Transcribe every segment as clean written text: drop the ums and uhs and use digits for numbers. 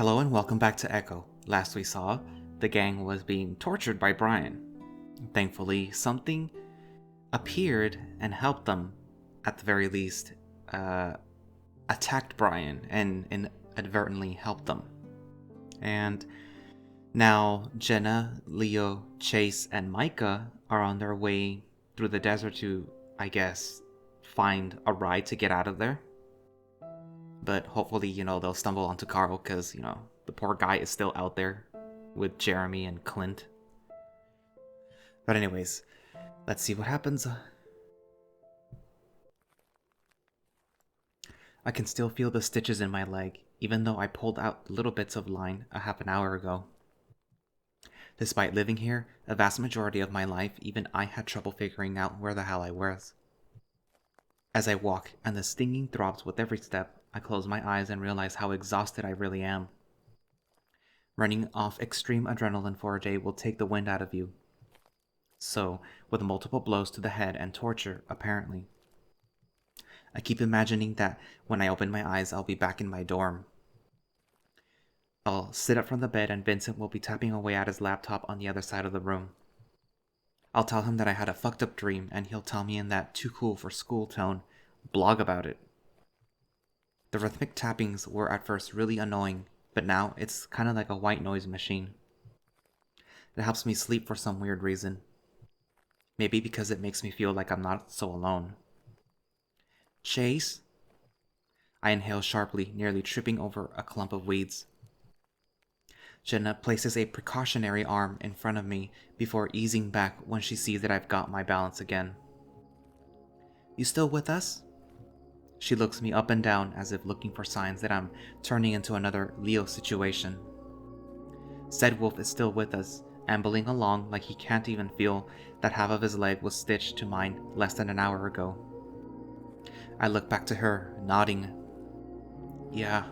Hello and welcome back to Echo. Last we saw, the gang was being tortured by Brian. Thankfully, something appeared and helped them, at the very least, attacked Brian and inadvertently helped them. And now Jenna, Leo, Chase, and Micha are on their way through the desert to, I guess, find a ride to get out of there. But hopefully, they'll stumble onto Carl because, the poor guy is still out there with Jeremy and Clint. But anyways, let's see what happens. I can still feel the stitches in my leg, even though I pulled out little bits of line a half an hour ago. Despite living here a vast majority of my life, even I had trouble figuring out where the hell I was. As I walk and the stinging throbs with every step, I close my eyes and realize how exhausted I really am. Running off extreme adrenaline for a day will take the wind out of you. So, with multiple blows to the head and torture, apparently. I keep imagining that when I open my eyes, I'll be back in my dorm. I'll sit up from the bed and Vincent will be tapping away at his laptop on the other side of the room. I'll tell him that I had a fucked up dream and he'll tell me in that too cool for school tone, blog about it. The rhythmic tappings were at first really annoying, but now it's kind of like a white noise machine. It helps me sleep for some weird reason. Maybe because it makes me feel like I'm not so alone. Chase? I inhale sharply, nearly tripping over a clump of weeds. Jenna places a precautionary arm in front of me before easing back when she sees that I've got my balance again. You still with us? She looks me up and down as if looking for signs that I'm turning into another Leo situation. Said Wolf is still with us, ambling along like he can't even feel that half of his leg was stitched to mine less than an hour ago. I look back to her, nodding. Yeah.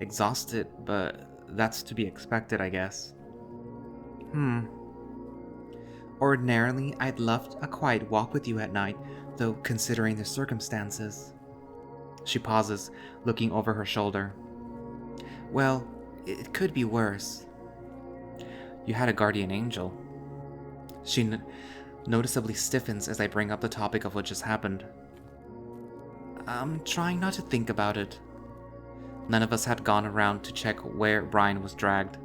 Exhausted, but that's to be expected, I guess. Ordinarily, I'd love a quiet walk with you at night, though considering the circumstances. She pauses, looking over her shoulder. Well, it could be worse. You had a guardian angel. She noticeably stiffens as I bring up the topic of what just happened. I'm trying not to think about it. None of us had gone around to check where Brian was dragged.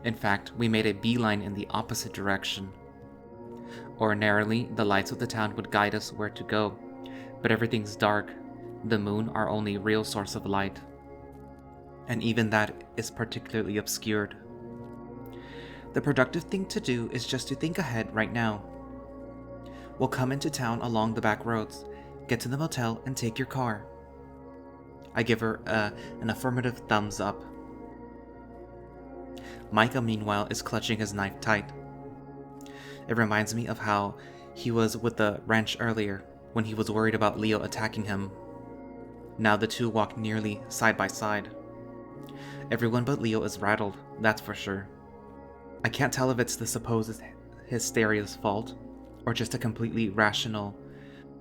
In fact, we made a beeline in the opposite direction. Ordinarily, the lights of the town would guide us where to go, but everything's dark, the moon our only real source of light. And even that is particularly obscured. The productive thing to do is just to think ahead right now. We'll come into town along the back roads, get to the motel, and take your car. I give her an affirmative thumbs up. Micha, meanwhile, is clutching his knife tight. It reminds me of how he was with the ranch earlier, when he was worried about Leo attacking him. Now the two walk nearly side by side. Everyone but Leo is rattled, that's for sure. I can't tell if it's the supposed hysteria's fault, or just a completely rational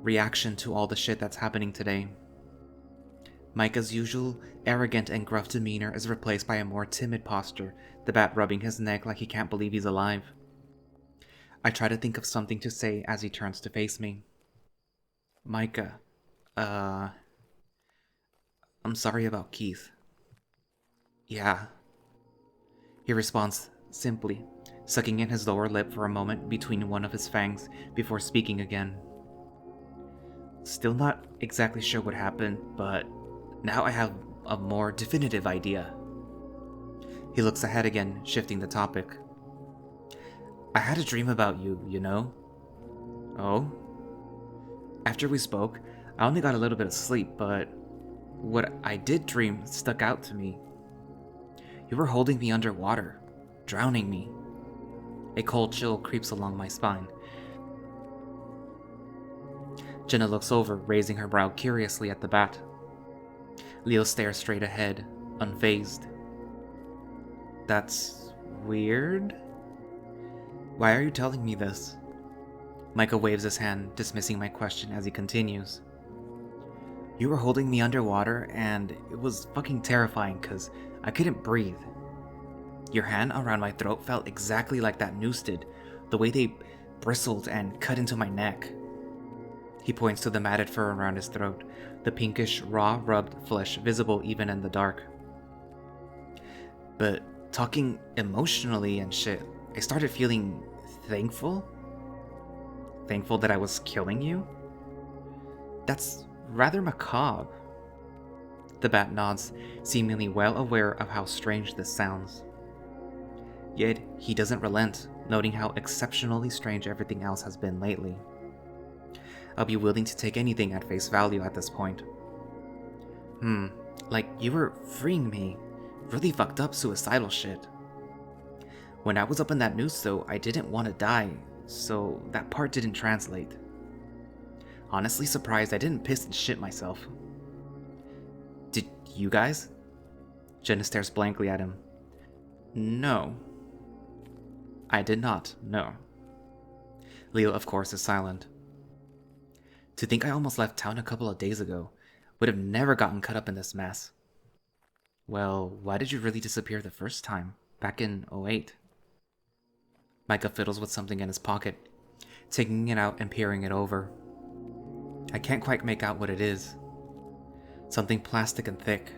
reaction to all the shit that's happening today. Micah's usual arrogant and gruff demeanor is replaced by a more timid posture, the bat rubbing his neck like he can't believe he's alive. I try to think of something to say as he turns to face me. Micha, I'm sorry about Keith. Yeah. He responds simply, sucking in his lower lip for a moment between one of his fangs before speaking again. Still not exactly sure what happened, but now I have a more definitive idea. He looks ahead again, shifting the topic. I had a dream about you, you know? Oh? After we spoke, I only got a little bit of sleep, but what I did dream stuck out to me. You were holding me underwater, drowning me. A cold chill creeps along my spine. Jenna looks over, raising her brow curiously at the bat. Leo stares straight ahead, unfazed. That's weird? Why are you telling me this? Micha waves his hand, dismissing my question as he continues. You were holding me underwater, and it was fucking terrifying because I couldn't breathe. Your hand around my throat felt exactly like that noose did, the way they bristled and cut into my neck. He points to the matted fur around his throat, the pinkish, raw, rubbed flesh visible even in the dark. But talking emotionally and shit, I started feeling thankful? Thankful that I was killing you? That's rather macabre. The bat nods, seemingly well aware of how strange this sounds. Yet, he doesn't relent, noting how exceptionally strange everything else has been lately. I'll be willing to take anything at face value at this point. Like you were freeing me. Really fucked up suicidal shit. When I was up in that noose though, I didn't want to die, so that part didn't translate. Honestly surprised I didn't piss and shit myself. Did you guys? Jenna stares blankly at him. No. I did not, no. Leo, of course, is silent. To think I almost left town a couple of days ago. Would have never gotten caught up in this mess. Well, why did you really disappear the first time, back in 08? Micha fiddles with something in his pocket, taking it out and peering it over. I can't quite make out what it is. Something plastic and thick.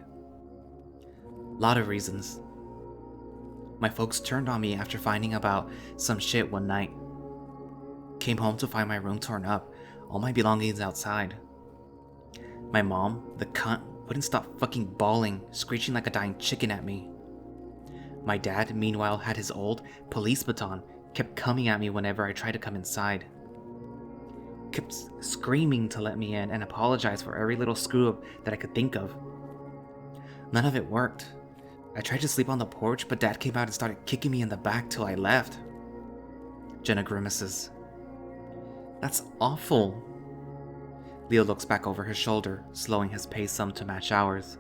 Lot of reasons. My folks turned on me after finding about some shit one night. Came home to find my room torn up, all my belongings outside. My mom, the cunt, wouldn't stop fucking bawling, screeching like a dying chicken at me. My dad, meanwhile, had his old police baton, kept coming at me whenever I tried to come inside. Kept screaming to let me in and apologize for every little screw-up that I could think of. None of it worked. I tried to sleep on the porch, but Dad came out and started kicking me in the back till I left. Jenna grimaces. That's awful. Leo looks back over his shoulder, slowing his pace some to match ours.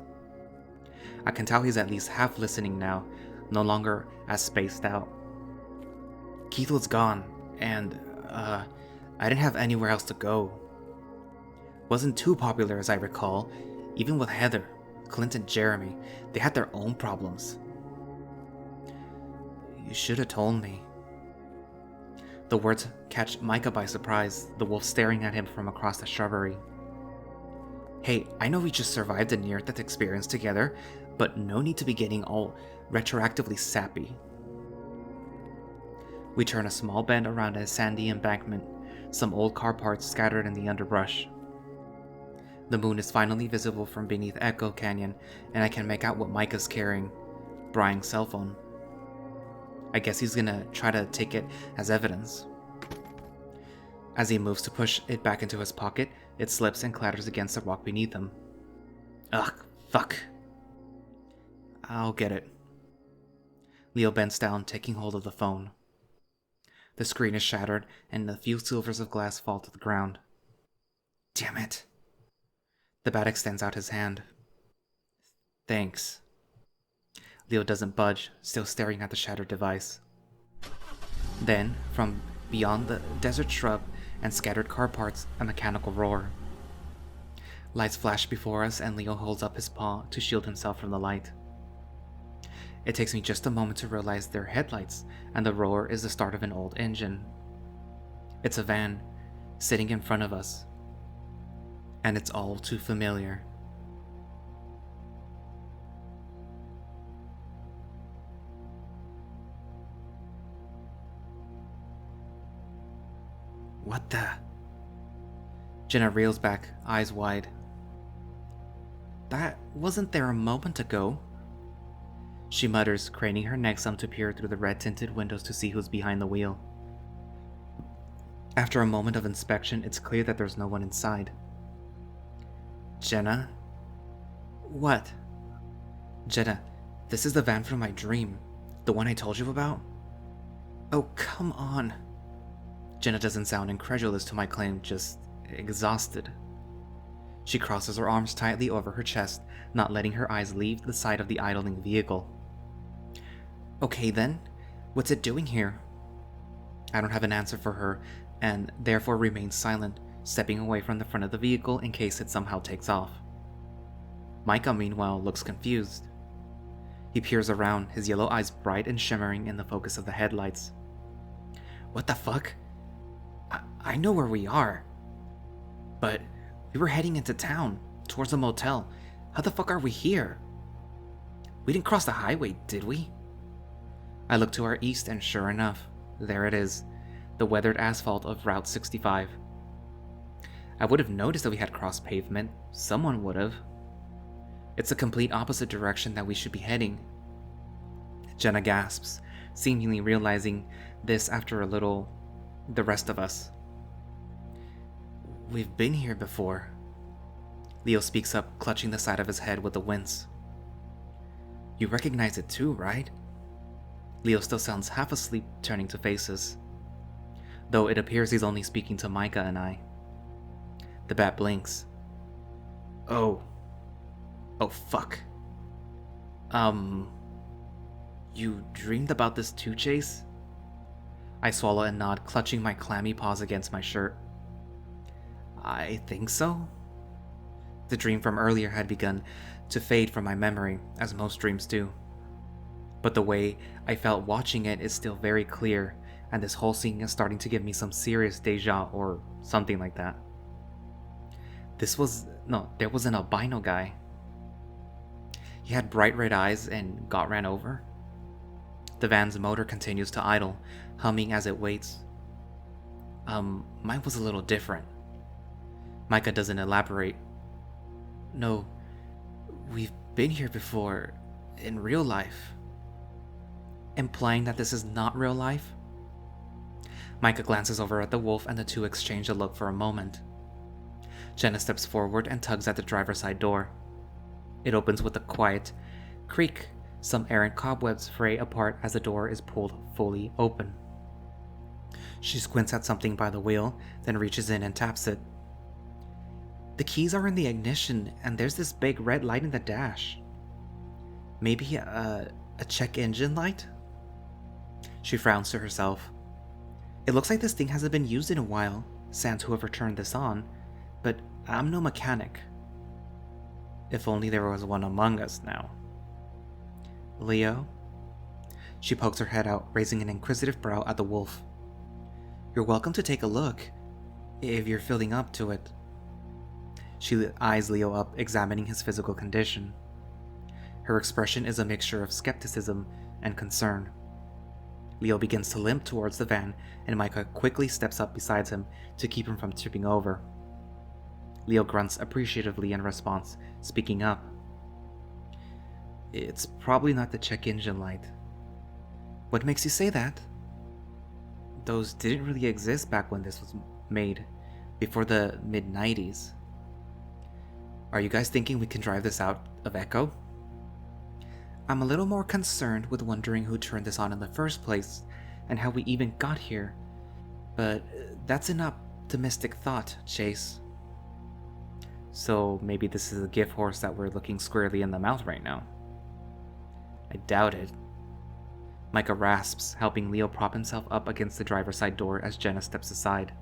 I can tell he's at least half listening now, no longer as spaced out. Keith was gone, and, I didn't have anywhere else to go. Wasn't too popular as I recall, even with Heather, Clint and Jeremy. They had their own problems. You should have told me. The words catch Micha by surprise, the wolf staring at him from across the shrubbery. Hey, I know we just survived a near-death experience together, but no need to be getting all retroactively sappy. We turn a small bend around a sandy embankment, some old car parts scattered in the underbrush. The moon is finally visible from beneath Echo Canyon, and I can make out what Micah's carrying. Brian's cell phone. I guess he's gonna try to take it as evidence. As he moves to push it back into his pocket, it slips and clatters against the rock beneath him. Ugh, fuck. I'll get it. Leo bends down, taking hold of the phone. The screen is shattered, and a few silvers of glass fall to the ground. Damn it. The bat extends out his hand. Thanks. Leo doesn't budge, still staring at the shattered device. Then, from beyond the desert shrub and scattered car parts, a mechanical roar. Lights flash before us, and Leo holds up his paw to shield himself from the light. It takes me just a moment to realize they're headlights, and the roar is the start of an old engine. It's a van, sitting in front of us. And it's all too familiar. What the? Jenna reels back, eyes wide. That wasn't there a moment ago. She mutters, craning her neck some to peer through the red-tinted windows to see who's behind the wheel. After a moment of inspection, it's clear that there's no one inside. Jenna? What? Jenna, this is the van from my dream. The one I told you about? Oh, come on. Jenna doesn't sound incredulous to my claim, just exhausted. She crosses her arms tightly over her chest, not letting her eyes leave the side of the idling vehicle. Okay then, what's it doing here? I don't have an answer for her, and therefore remain silent, stepping away from the front of the vehicle in case it somehow takes off. Micha, meanwhile, looks confused. He peers around, his yellow eyes bright and shimmering in the focus of the headlights. What the fuck? I know where we are. But we were heading into town, towards a motel. How the fuck are we here? We didn't cross the highway, did we? I look to our east and sure enough, there it is, the weathered asphalt of Route 65. I would have noticed that we had crossed pavement. Someone would have. It's a complete opposite direction that we should be heading. Jenna gasps, seemingly realizing this after a little, the rest of us. We've been here before. Leo speaks up, clutching the side of his head with a wince. You recognize it too, right? Leo still sounds half asleep, turning to faces. Though it appears he's only speaking to Micha and I. The bat blinks. Oh, fuck. You dreamed about this too, Chase? I swallow and nod, clutching my clammy paws against my shirt. I think so. The dream from earlier had begun to fade from my memory, as most dreams do. But the way I felt watching it is still very clear, and this whole scene is starting to give me some serious deja or something like that. There was an albino guy. He had bright red eyes and got ran over. The van's motor continues to idle, humming as it waits. Mine was a little different. Micha doesn't elaborate. No, we've been here before, in real life. Implying that this is not real life? Micha glances over at the wolf and the two exchange a look for a moment. Jenna steps forward and tugs at the driver's side door. It opens with a quiet creak. Some errant cobwebs fray apart as the door is pulled fully open. She squints at something by the wheel, then reaches in and taps it. The keys are in the ignition, and there's this big red light in the dash. Maybe a check engine light? She frowns to herself. It looks like this thing hasn't been used in a while, sans whoever turned this on, but I'm no mechanic. If only there was one among us now. Leo? She pokes her head out, raising an inquisitive brow at the wolf. You're welcome to take a look, if you're feeling up to it. She eyes Leo up, examining his physical condition. Her expression is a mixture of skepticism and concern. Leo begins to limp towards the van, and Micha quickly steps up beside him to keep him from tipping over. Leo grunts appreciatively in response, speaking up. It's probably not the check engine light. What makes you say that? Those didn't really exist back when this was made, before the mid-90s. Are you guys thinking we can drive this out of Echo? I'm a little more concerned with wondering who turned this on in the first place, and how we even got here. But that's an optimistic thought, Chase. So maybe this is a gift horse that we're looking squarely in the mouth right now. I doubt it. Micha rasps, helping Leo prop himself up against the driver's side door as Jenna steps aside.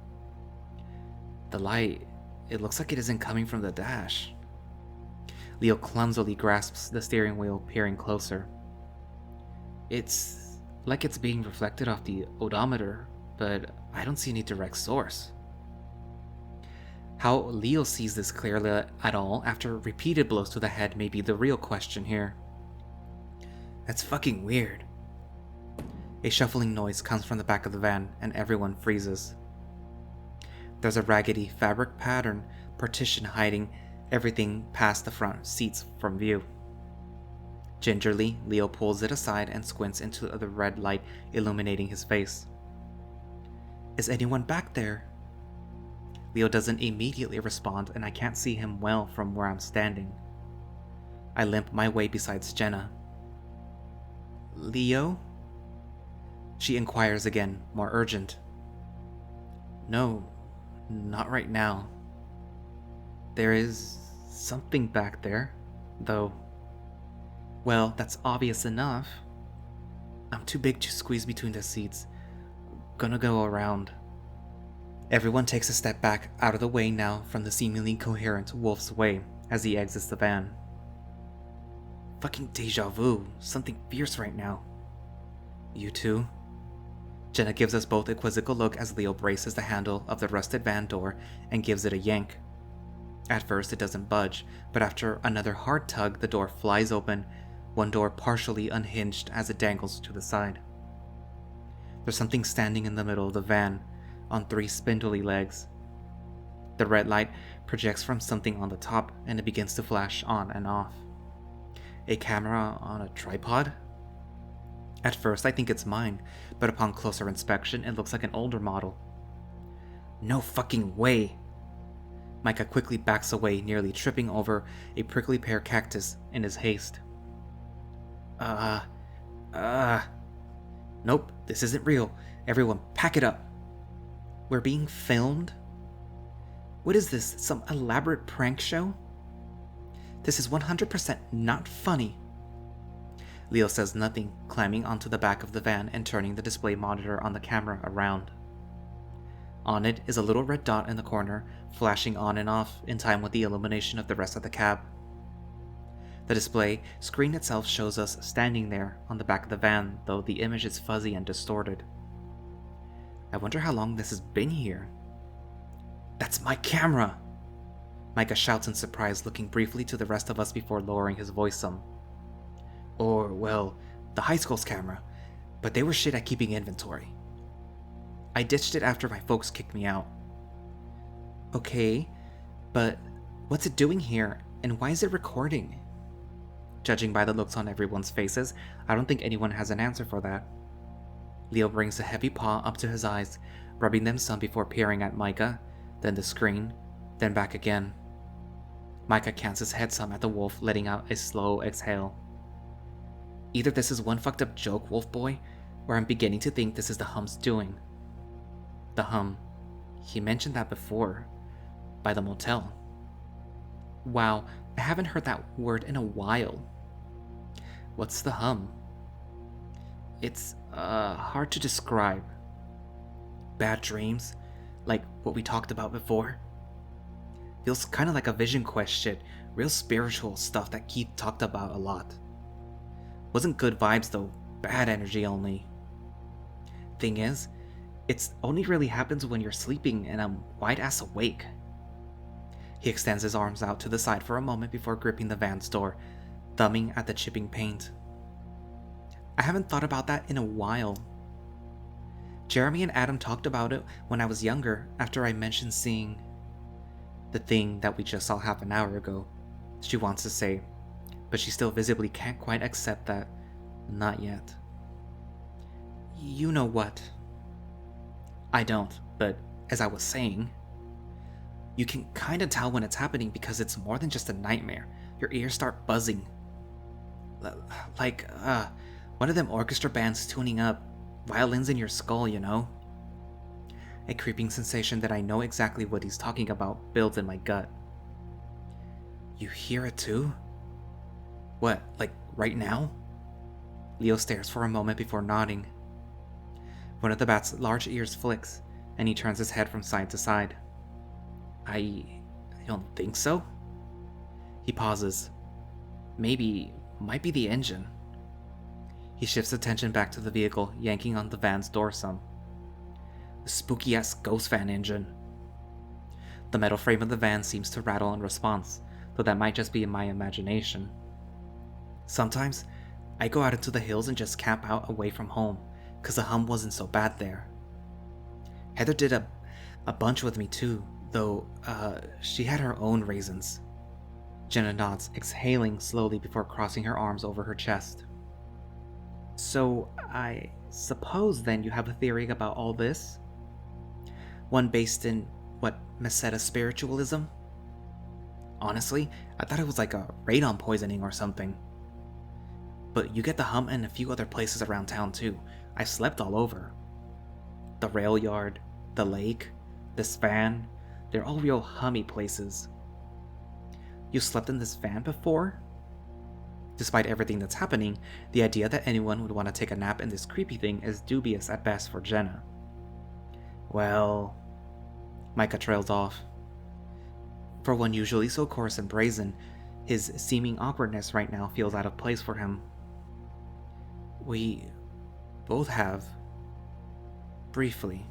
The light, it looks like it isn't coming from the dash. Leo clumsily grasps the steering wheel, peering closer. It's like it's being reflected off the odometer, but I don't see any direct source. How Leo sees this clearly at all after repeated blows to the head may be the real question here. That's fucking weird. A shuffling noise comes from the back of the van, and everyone freezes. There's a raggedy fabric pattern partition hiding everything past the front seats from view. Gingerly, Leo pulls it aside and squints into the red light illuminating his face. Is anyone back there? Leo doesn't immediately respond, and I can't see him well from where I'm standing. I limp my way besides Jenna. Leo? She inquires again, more urgent. No, not right now. There is something back there, though. Well, that's obvious enough. I'm too big to squeeze between the seats. Gonna go around. Everyone takes a step back out of the way now from the seemingly coherent Wolf's way as he exits the van. Fucking deja vu. Something fierce right now. You too? Jenna gives us both a quizzical look as Leo braces the handle of the rusted van door and gives it a yank. At first it doesn't budge, but after another hard tug, the door flies open, one door partially unhinged as it dangles to the side. There's something standing in the middle of the van, on 3 spindly legs. The red light projects from something on the top and it begins to flash on and off. A camera on a tripod? At first I think it's mine, but upon closer inspection it looks like an older model. No fucking way! Micha quickly backs away, nearly tripping over a prickly pear cactus in his haste. Nope, this isn't real. Everyone, pack it up. We're being filmed? What is this, some elaborate prank show? This is 100% not funny. Leo says nothing, climbing onto the back of the van and turning the display monitor on the camera around. On it is a little red dot in the corner, flashing on and off in time with the illumination of the rest of the cab. The display screen itself shows us standing there on the back of the van, though the image is fuzzy and distorted. I wonder how long this has been here. That's my camera! Micha shouts in surprise, looking briefly to the rest of us before lowering his voice some. Or, well, the high school's camera, but they were shit at keeping inventory. I ditched it after my folks kicked me out. Okay, but what's it doing here, and why is it recording? Judging by the looks on everyone's faces, I don't think anyone has an answer for that. Leo brings a heavy paw up to his eyes, rubbing them some before peering at Micha, then the screen, then back again. Micha cants his head some at the wolf, letting out a slow exhale. Either this is one fucked up joke, Wolf Boy, or I'm beginning to think this is the Hum's doing. The Hum. He mentioned that before. By the motel. Wow, I haven't heard that word in a while. What's the Hum? It's, hard to describe. Bad dreams? Like what we talked about before? Feels kinda like a Vision Quest shit, real spiritual stuff that Keith talked about a lot. Wasn't good vibes though, bad energy only. Thing is, it's only really happens when you're sleeping and I'm wide-ass awake. He extends his arms out to the side for a moment before gripping the van's door, thumbing at the chipping paint. I haven't thought about that in a while. Jeremy and Adam talked about it when I was younger after I mentioned seeing the thing that we just saw half an hour ago, she wants to say, but she still visibly can't quite accept that. Not yet. You know what? I don't, but as I was saying, you can kinda tell when it's happening because it's more than just a nightmare. Your ears start buzzing. Like, one of them orchestra bands tuning up, violins in your skull, you know? A creeping sensation that I know exactly what he's talking about builds in my gut. You hear it too? What, like right now? Leo stares for a moment before nodding. One of the bat's large ears flicks, and he turns his head from side to side. I don't think so. He pauses. Might be the engine. He shifts attention back to the vehicle, yanking on the van's door some. The spooky-ass ghost van engine. The metal frame of the van seems to rattle in response, though that might just be in my imagination. Sometimes, I go out into the hills and just camp out away from home, cause the hum wasn't so bad there. Heather did a bunch with me too, though, she had her own reasons. Jenna nods, exhaling slowly before crossing her arms over her chest. So, I suppose then you have a theory about all this? One based in, Meseta spiritualism? Honestly, I thought it was like a radon poisoning or something. But you get the hum in a few other places around town too. I slept all over. The rail yard, the lake, this van, they're all real hummy places. You slept in this van before? Despite everything that's happening, the idea that anyone would want to take a nap in this creepy thing is dubious at best for Jenna. Well... Micha trails off. For one usually so coarse and brazen, His seeming awkwardness right now feels out of place for him. We both have. Briefly.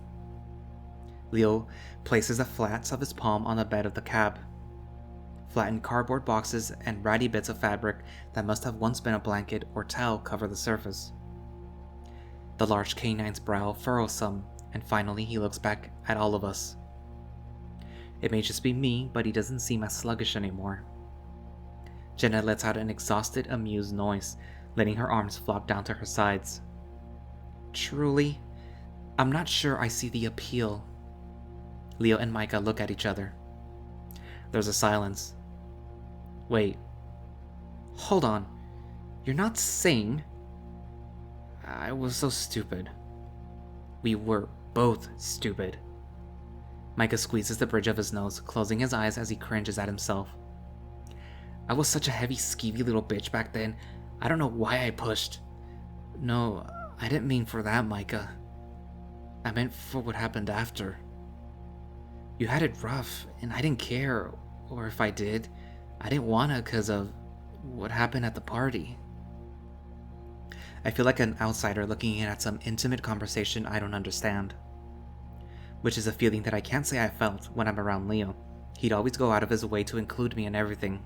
Leo places the flats of his palm on the bed of the cab. Flattened cardboard boxes and ratty bits of fabric that must have once been a blanket or towel cover the surface. The large canine's brow furrows some, and finally he looks back at all of us. It may just be me, but he doesn't seem as sluggish anymore. Jenna lets out an exhausted, amused noise, letting her arms flop down to her sides. Truly, I'm not sure I see the appeal. Leo and Micha look at each other. There's a silence. Wait. Hold on. You're not saying... I was so stupid. We were both stupid. Micha squeezes the bridge of his nose, closing his eyes as he cringes at himself. I was such a heavy, skeevy little bitch back then. I don't know why I pushed. No, I didn't mean for that, Micha. I meant for what happened after. You had it rough, and I didn't care, or if I did, I didn't wanna because of what happened at the party. I feel like an outsider looking in at some intimate conversation I don't understand. Which is a feeling that I can't say I felt when I'm around Leo. He'd always go out of his way to include me in everything.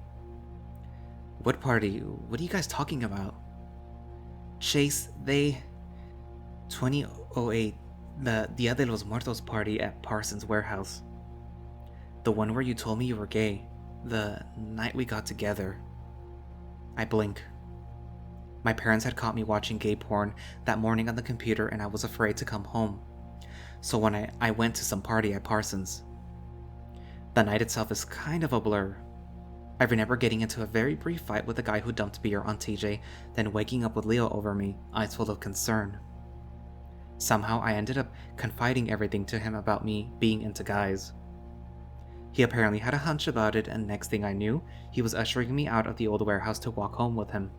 What party? What are you guys talking about? Chase, 2008, the Dia de los Muertos party at Parsons' warehouse. The one where you told me you were gay. The night we got together. I blink. My parents had caught me watching gay porn that morning on the computer and I was afraid to come home. So when I went to some party at Parsons. The night itself is kind of a blur. I remember getting into a very brief fight with the guy who dumped beer on TJ, then waking up with Leo over me, eyes full of concern. Somehow I ended up confiding everything to him about me being into guys. He apparently had a hunch about it, and next thing I knew, he was ushering me out of the old warehouse to walk home with him.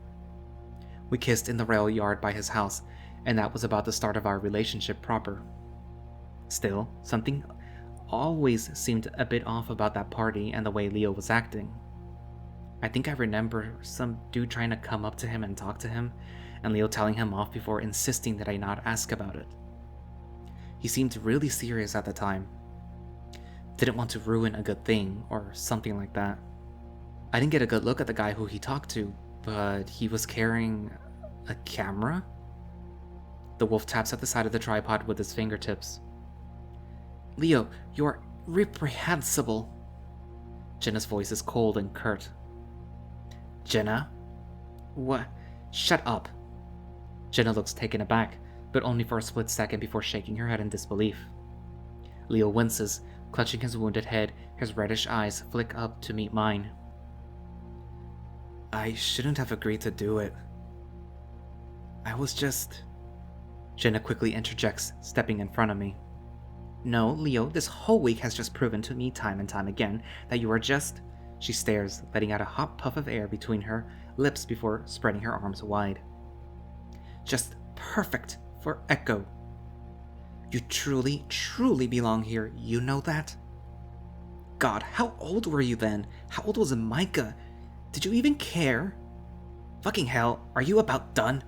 We kissed in the rail yard by his house, and that was about the start of our relationship proper. Still, something always seemed a bit off about that party and the way Leo was acting. I think I remember some dude trying to come up to him and talk to him, and Leo telling him off before insisting that I not ask about it. He seemed really serious at the time. Didn't want to ruin a good thing, or something like that. I didn't get a good look at the guy who he talked to, but he was carrying a camera? The wolf taps at the side of the tripod with his fingertips. Leo, you're reprehensible. Jenna's voice is cold and curt. Jenna? What? Shut up. Jenna looks taken aback, but only for a split second before shaking her head in disbelief. Leo winces, clutching his wounded head, his reddish eyes flick up to meet mine. I shouldn't have agreed to do it. I was just... Jenna quickly interjects, stepping in front of me. No, Leo, this whole week has just proven to me time and time again that you are just... She stares, letting out a hot puff of air between her lips before spreading her arms wide. Just perfect for Echo. You truly, truly belong here, you know that? God, how old were you then? How old was Micha? Did you even care? Fucking hell, are you about done?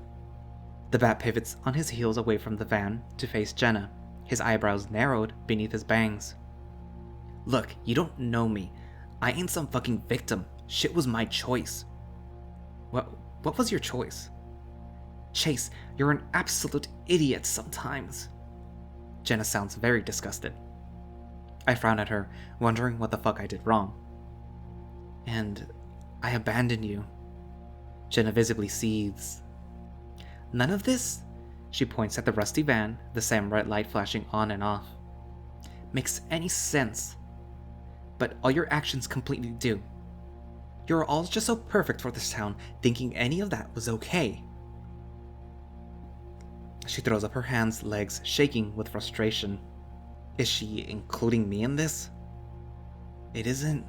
The bat pivots on his heels away from the van to face Jenna, his eyebrows narrowed beneath his bangs. Look, you don't know me. I ain't some fucking victim. Shit was my choice. What was your choice? Chase, you're an absolute idiot sometimes. Jenna sounds very disgusted. I frown at her, wondering what the fuck I did wrong. And I abandoned you. Jenna visibly seethes. None of this? She points at the rusty van, the same red light flashing on and off. Makes any sense. But all your actions completely do. You're all just so perfect for this town, thinking any of that was okay. She throws up her hands, legs shaking with frustration. Is she including me in this? It isn't.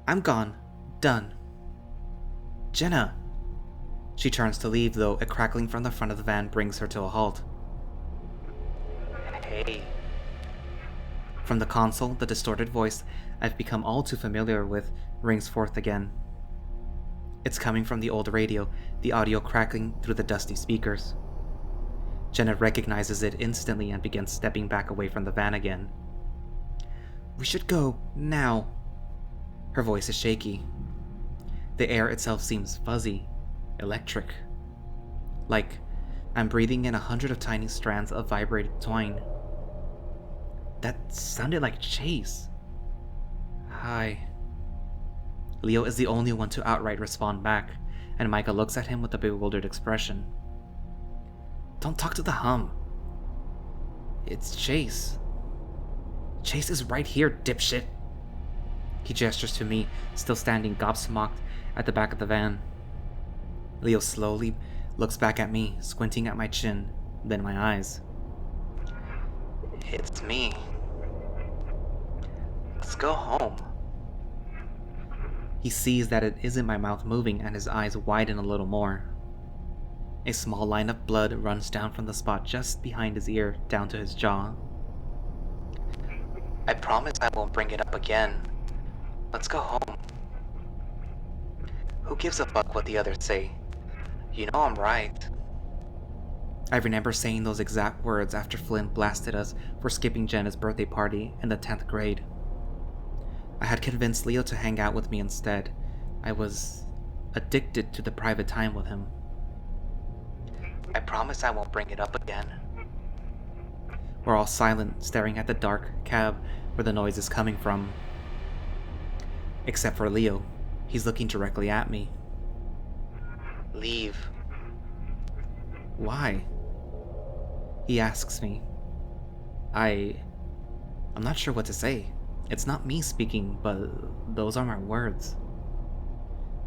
I'm gone. Done. Jenna. She turns to leave, though a crackling from the front of the van brings her to a halt. Hey. From the console, the distorted voice I've become all too familiar with rings forth again. It's coming from the old radio, the audio crackling through the dusty speakers. Jenna recognizes it instantly and begins stepping back away from the van again. "We should go, now." Her voice is shaky. The air itself seems fuzzy, electric. Like I'm breathing in 100 of tiny strands of vibrated twine. That sounded like Chase. "Hi." Leo is the only one to outright respond back, and Micha looks at him with a bewildered expression. "Don't talk to the hum. It's Chase. Chase is right here, dipshit." He gestures to me, still standing gobsmacked at the back of the van. Leo slowly looks back at me, squinting at my chin, then my eyes. "It's me. Let's go home." He sees that it isn't my mouth moving and his eyes widen a little more. A small line of blood runs down from the spot just behind his ear down to his jaw. "I promise I won't bring it up again. Let's go home." Who gives a fuck what the others say? You know I'm right. I remember saying those exact words after Flynn blasted us for skipping Jenna's birthday party in the 10th grade. I had convinced Leo to hang out with me instead. I was addicted to the private time with him. "I promise I won't bring it up again." We're all silent, staring at the dark cab where the noise is coming from. Except for Leo. He's looking directly at me. "Leave." "Why?" he asks me. I'm not sure what to say. It's not me speaking, but those are my words.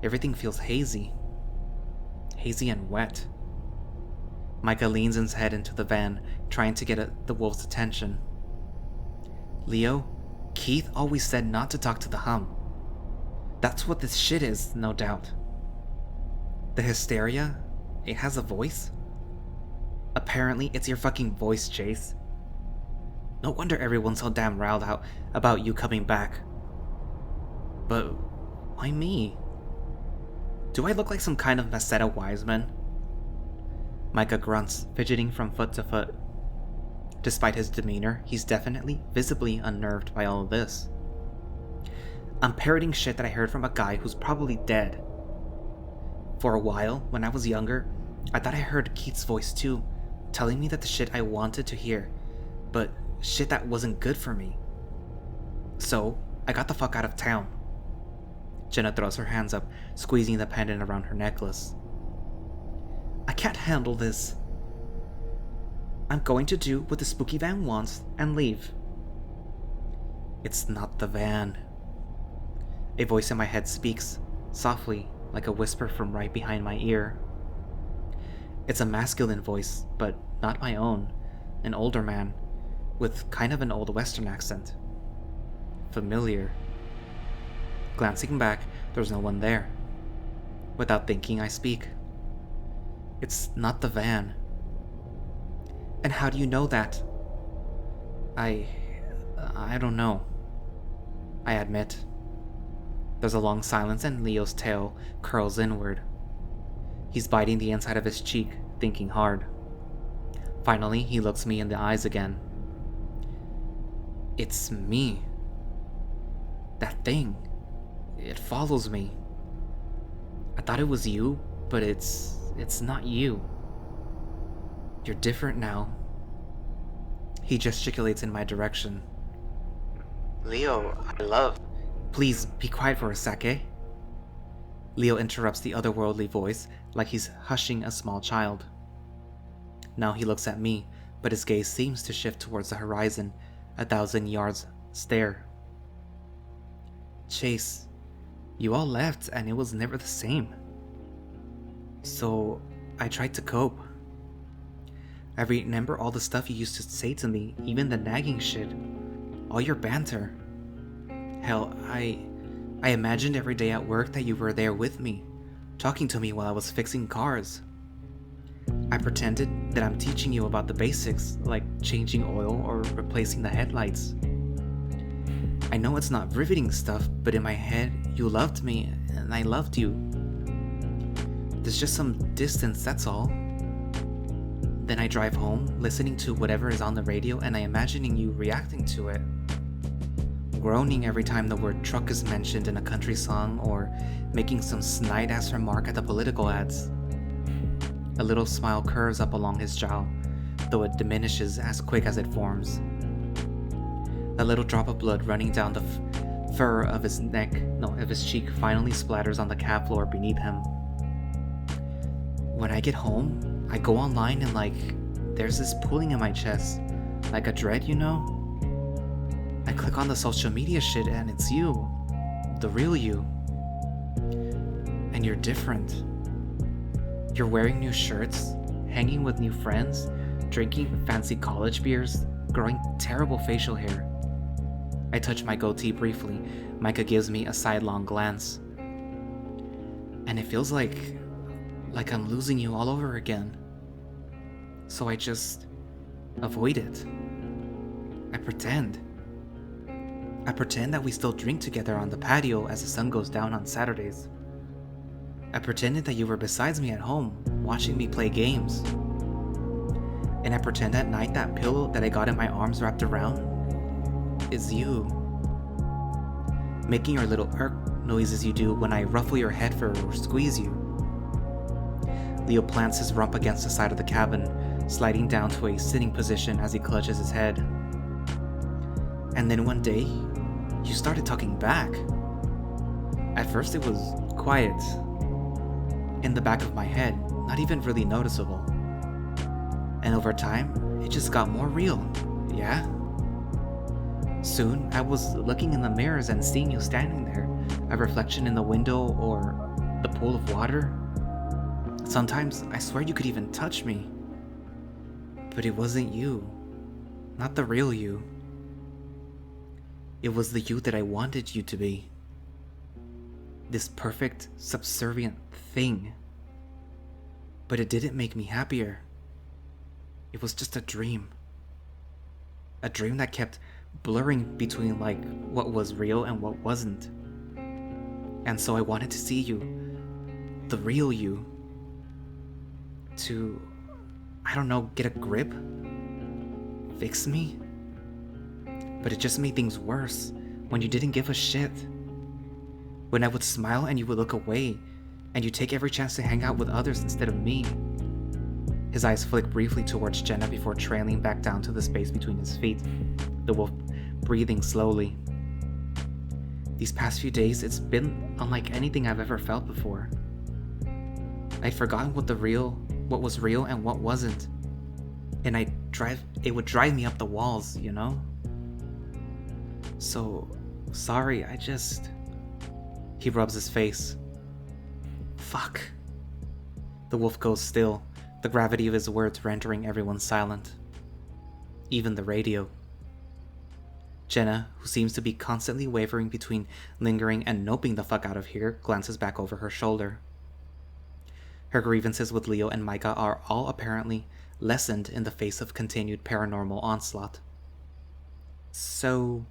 Everything feels hazy. Hazy and wet. Micha leans his head into the van, trying to get the wolf's attention. "Leo, Keith always said not to talk to the hum. That's what this shit is, no doubt. The hysteria, it has a voice? Apparently it's your fucking voice, Chase. No wonder everyone's so damn riled out about you coming back. But why me? Do I look like some kind of Masetta Wiseman?" Micha grunts, fidgeting from foot to foot. Despite his demeanor, he's definitely, visibly unnerved by all of this. I'm parroting shit that I heard from a guy who's probably dead. For a while, when I was younger, I thought I heard Keith's voice too, telling me that the shit I wanted to hear, but shit that wasn't good for me. So, I got the fuck out of town. Jenna throws her hands up, squeezing the pendant around her necklace. "I can't handle this. I'm going to do what the spooky van wants and leave." "It's not the van." A voice in my head speaks, softly, like a whisper from right behind my ear. It's a masculine voice, but not my own. An older man, with kind of an old Western accent. Familiar. Glancing back, there's no one there. Without thinking, I speak. "It's not the van." "And how do you know that?" I don't know," I admit. There's a long silence and Leo's tail curls inward. He's biting the inside of his cheek, thinking hard. Finally, he looks me in the eyes again. "It's me. That thing. It follows me. I thought it was you, but it's not you. You're different now." He gesticulates in my direction. "Leo, I love..." "Please, be quiet for a sec, eh?" Leo interrupts the otherworldly voice like he's hushing a small child. Now he looks at me, but his gaze seems to shift towards the horizon, 1,000 yards stare. "Chase, you all left and it was never the same. So I tried to cope. I remember all the stuff you used to say to me, even the nagging shit, all your banter. Hell, I imagined every day at work that you were there with me, talking to me while I was fixing cars. I pretended that I'm teaching you about the basics, like changing oil or replacing the headlights. I know it's not riveting stuff, but in my head, you loved me, and I loved you. There's just some distance, that's all. Then I drive home, listening to whatever is on the radio, and I imagining you reacting to it. Groaning every time the word truck is mentioned in a country song, or making some snide-ass remark at the political ads. A little smile curves up along his jowl, though it diminishes as quick as it forms. A little drop of blood running down the fur of his cheek finally splatters on the cab floor beneath him. When I get home, I go online and there's this pulling in my chest, like a dread, you know? I click on the social media shit and it's you, the real you. And you're different. You're wearing new shirts, hanging with new friends, drinking fancy college beers, growing terrible facial hair. I touch my goatee briefly. Micha gives me a sidelong glance. And it feels like I'm losing you all over again. So I just avoid it. I pretend. I pretend that we still drink together on the patio as the sun goes down on Saturdays. I pretended that you were beside me at home, watching me play games. And I pretend at night that pillow that I got in my arms wrapped around is you. Making your little irk noises you do when I ruffle your head or squeeze you. Leo plants his rump against the side of the cabin, sliding down to a sitting position as he clutches his head. And then one day, you started talking back. At first it was quiet, in the back of my head, not even really noticeable. And over time, it just got more real, yeah? Soon, I was looking in the mirrors and seeing you standing there, a reflection in the window or the pool of water. Sometimes, I swear you could even touch me. But it wasn't you. Not the real you. It was the you that I wanted you to be. This perfect, subservient thing. But it didn't make me happier. It was just a dream. A dream that kept blurring between what was real and what wasn't. And so I wanted to see you, the real you, to, I don't know, get a grip, fix me. But it just made things worse when you didn't give a shit. When I would smile and you would look away, and you take every chance to hang out with others instead of me. His eyes flick briefly towards Jenna before trailing back down to the space between his feet, the wolf breathing slowly. These past few days, it's been unlike anything I've ever felt before. I'd forgotten what was real and what wasn't. And it would drive me up the walls, you know? So, sorry, He rubs his face. Fuck. The wolf goes still, the gravity of his words rendering everyone silent. Even the radio. Jenna, who seems to be constantly wavering between lingering and noping the fuck out of here, glances back over her shoulder. Her grievances with Leo and Micha are all apparently lessened in the face of continued paranormal onslaught. So,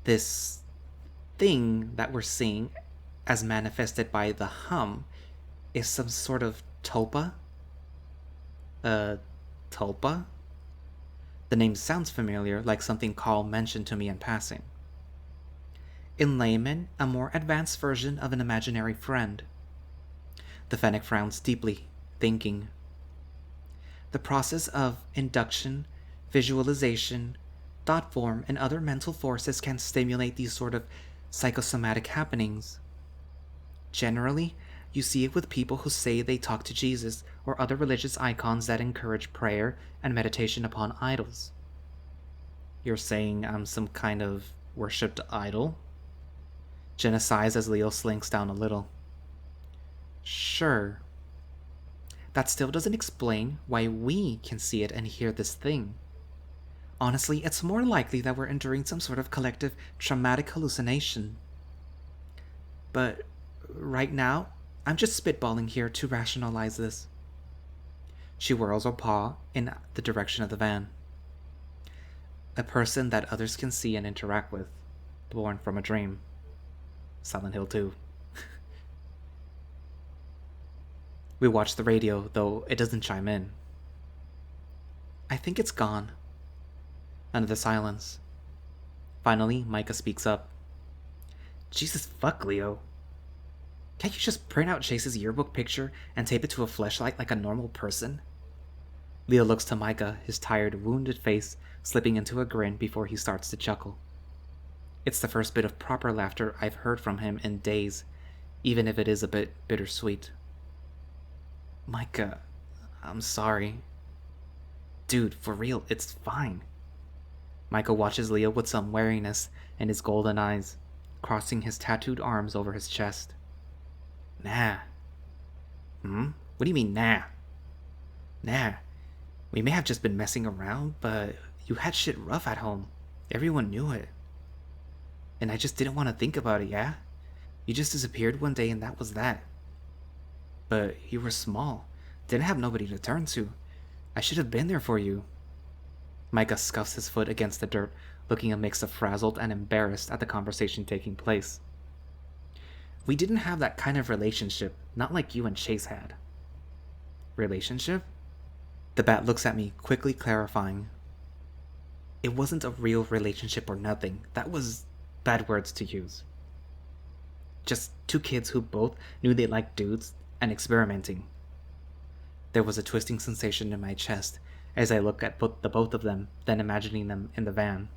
this thing that we're seeing, as manifested by the hum, is some sort of tulpa? Tulpa? The name sounds familiar, like something Carl mentioned to me in passing. In layman, a more advanced version of an imaginary friend. The Fennec frowns deeply, thinking. The process of induction, visualization, thought form, and other mental forces can stimulate these sort of psychosomatic happenings. Generally, you see it with people who say they talk to Jesus or other religious icons that encourage prayer and meditation upon idols. You're saying I'm some kind of worshipped idol? Jenna sighs as Leo slinks down a little. Sure. That still doesn't explain why we can see it and hear this thing. Honestly, it's more likely that we're enduring some sort of collective traumatic hallucination. But right now, I'm just spitballing here to rationalize this. She whirls her paw in the direction of the van. A person that others can see and interact with, born from a dream. Silent Hill 2. We watch the radio, though it doesn't chime in. I think it's gone. Another silence. Finally, Micha speaks up. Jesus fuck, Leo. Can't you just print out Chase's yearbook picture and tape it to a fleshlight like a normal person? Leo looks to Micha, his tired, wounded face slipping into a grin before he starts to chuckle. It's the first bit of proper laughter I've heard from him in days, even if it is a bit bittersweet. Micha, I'm sorry. Dude, for real, it's fine. Micha watches Leo with some wariness in his golden eyes, crossing his tattooed arms over his chest. Nah. What do you mean, nah? Nah. We may have just been messing around, but you had shit rough at home. Everyone knew it. And I just didn't want to think about it, yeah? You just disappeared one day and that was that. But you were small. Didn't have nobody to turn to. I should have been there for you. Micha scuffs his foot against the dirt, looking a mix of frazzled and embarrassed at the conversation taking place. We didn't have that kind of relationship, not like you and Chase had. Relationship? The bat looks at me, quickly clarifying. It wasn't a real relationship or nothing. That was bad words to use. Just two kids who both knew they liked dudes and experimenting. There was a twisting sensation in my chest as I looked at the both of them, then imagining them in the van.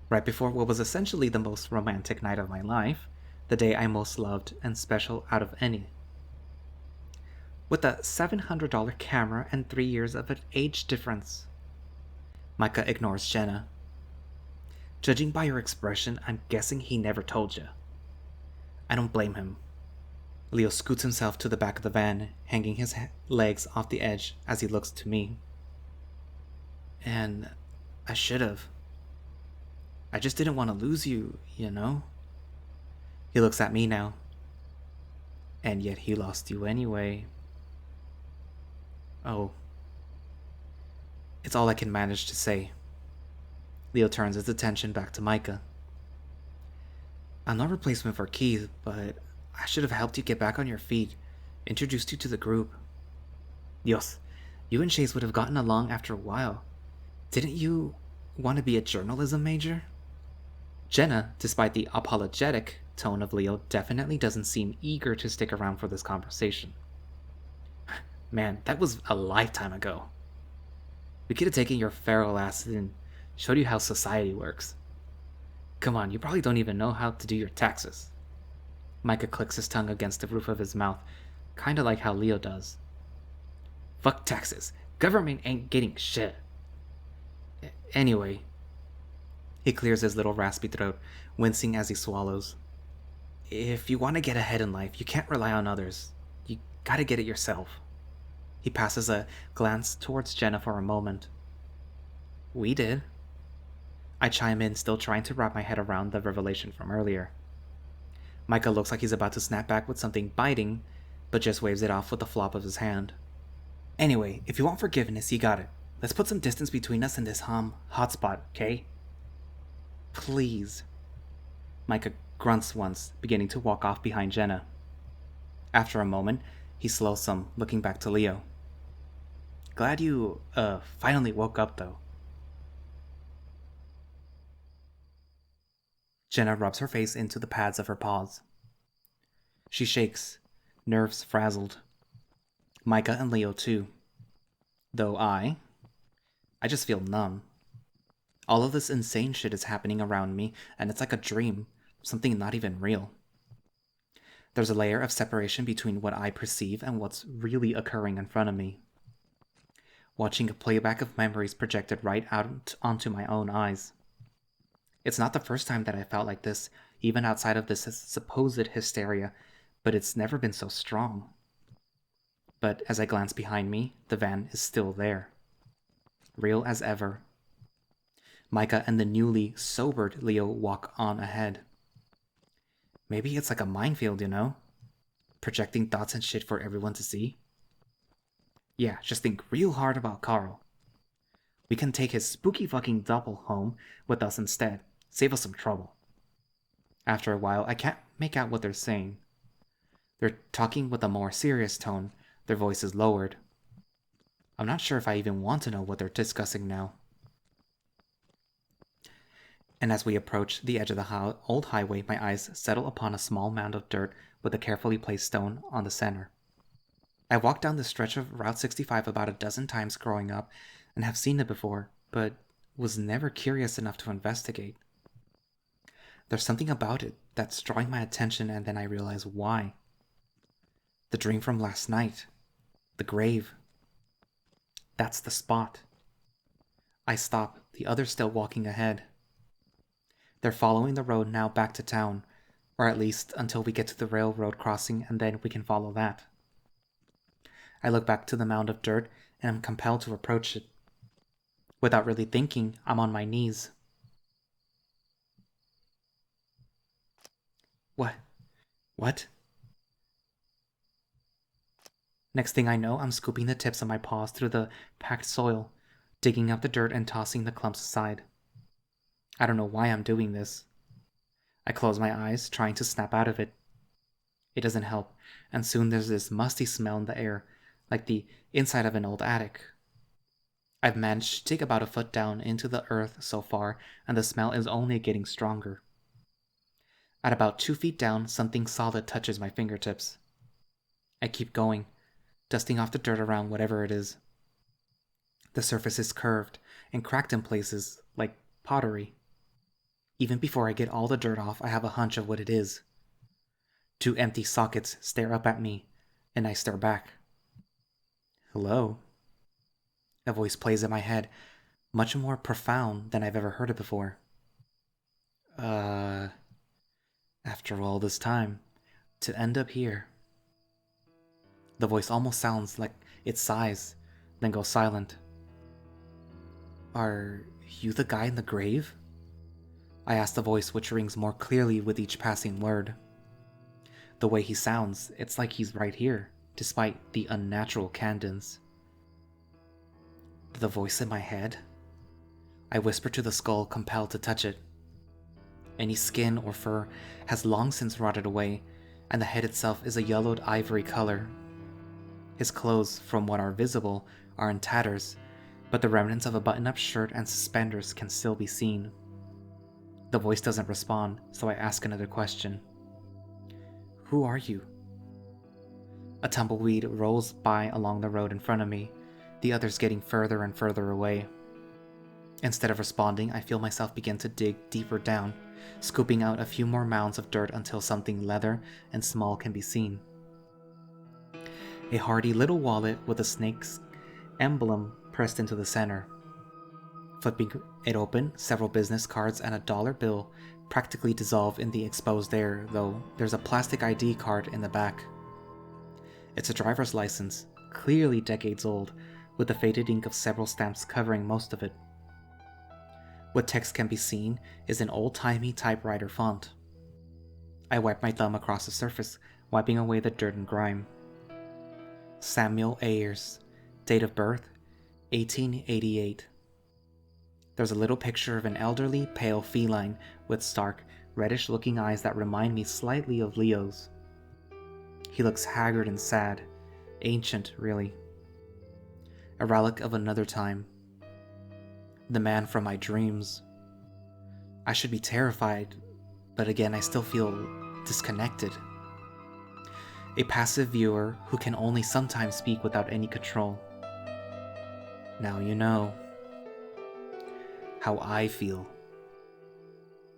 Right before what was essentially the most romantic night of my life, the day I most loved and special out of any. With a $700 camera and 3 years of an age difference. Micha ignores Jenna. Judging by your expression, I'm guessing he never told you. I don't blame him. Leo scoots himself to the back of the van, hanging his legs off the edge as he looks to me. And I should have. I just didn't want to lose you, you know? He looks at me now. And yet he lost you anyway. Oh. It's all I can manage to say. Leo turns his attention back to Micha. I'm no replacement for Keith, but I should have helped you get back on your feet, introduced you to the group. Dios, you and Chase would have gotten along after a while. Didn't you want to be a journalism major? Jenna, despite the apologetic tone of Leo, definitely doesn't seem eager to stick around for this conversation. Man, that was a lifetime ago. We could have taken your feral ass and showed you how society works. Come on, you probably don't even know how to do your taxes. Micha clicks his tongue against the roof of his mouth, kinda like how Leo does. Fuck taxes. Government ain't getting shit. Anyway. He clears his little raspy throat, wincing as he swallows. If you want to get ahead in life, you can't rely on others. You gotta get it yourself. He passes a glance towards Jenna for a moment. We did. I chime in, still trying to wrap my head around the revelation from earlier. Micha looks like he's about to snap back with something biting, but just waves it off with a flop of his hand. Anyway, if you want forgiveness, you got it. Let's put some distance between us and this hotspot, okay? Please. Micha grunts once, beginning to walk off behind Jenna. After a moment, he slows some, looking back to Leo. Glad you, finally woke up, though. Jenna rubs her face into the pads of her paws. She shakes, nerves frazzled. Micha and Leo too. Though I just feel numb. All of this insane shit is happening around me, and it's like a dream, something not even real. There's a layer of separation between what I perceive and what's really occurring in front of me. Watching a playback of memories projected right out onto my own eyes. It's not the first time that I felt like this, even outside of this supposed hysteria, but it's never been so strong. But as I glance behind me, the van is still there. Real as ever. Micha and the newly sobered Leo walk on ahead. Maybe it's like a minefield, you know? Projecting thoughts and shit for everyone to see. Yeah, just think real hard about Carl. We can take his spooky fucking double home with us instead. Save us some trouble. After a while, I can't make out what they're saying. They're talking with a more serious tone, Their voices lowered. I'm not sure if I even want to know what they're discussing now. And as we approach the edge of the old highway, my eyes settle upon a small mound of dirt with a carefully placed stone on the center. I walked down the stretch of Route 65 about a dozen times growing up and have seen it before, but was never curious enough to investigate. There's something about it that's drawing my attention, and then I realize why. The dream from last night. The grave. That's the spot. I stop, the others still walking ahead. They're following the road now back to town, or at least until we get to the railroad crossing, and then we can follow that. I look back to the mound of dirt and am compelled to approach it. Without really thinking, I'm on my knees. What? Next thing I know, I'm scooping the tips of my paws through the packed soil, digging up the dirt and tossing the clumps aside. I don't know why I'm doing this. I close my eyes, trying to snap out of it. It doesn't help, and soon there's this musty smell in the air, like the inside of an old attic. I've managed to dig about a foot down into the earth so far, and the smell is only getting stronger. At about 2 feet down, something solid touches my fingertips. I keep going, dusting off the dirt around whatever it is. The surface is curved and cracked in places, like pottery. Even before I get all the dirt off, I have a hunch of what it is. 2 empty sockets stare up at me, and I stare back. Hello? A voice plays in my head, much more profound than I've ever heard it before. After all this time, to end up here. The voice almost sounds like it sighs, then goes silent. Are you the guy in the grave? I ask the voice, which rings more clearly with each passing word. The way he sounds, it's like he's right here, despite the unnatural cadence. The voice in my head? I whisper to the skull, compelled to touch it. Any skin or fur has long since rotted away, and the head itself is a yellowed ivory color. His clothes, from what are visible, are in tatters, but the remnants of a button-up shirt and suspenders can still be seen. The voice doesn't respond, so I ask another question. Who are you? A tumbleweed rolls by along the road in front of me, the others getting further and further away. Instead of responding, I feel myself begin to dig deeper down, scooping out a few more mounds of dirt until something leather and small can be seen. A hardy little wallet with a snake's emblem pressed into the center. Flipping it open, several business cards and a dollar bill practically dissolve in the exposed air, though there's a plastic ID card in the back. It's a driver's license, clearly decades old, with the faded ink of several stamps covering most of it. What text can be seen is an old-timey typewriter font. I wipe my thumb across the surface, wiping away the dirt and grime. Samuel Ayers, date of birth, 1888. There's a little picture of an elderly, pale feline with stark, reddish-looking eyes that remind me slightly of Leo's. He looks haggard and sad, ancient, really. A relic of another time. The man from my dreams. I should be terrified, but again I still feel disconnected. A passive viewer who can only sometimes speak without any control. Now you know how I feel.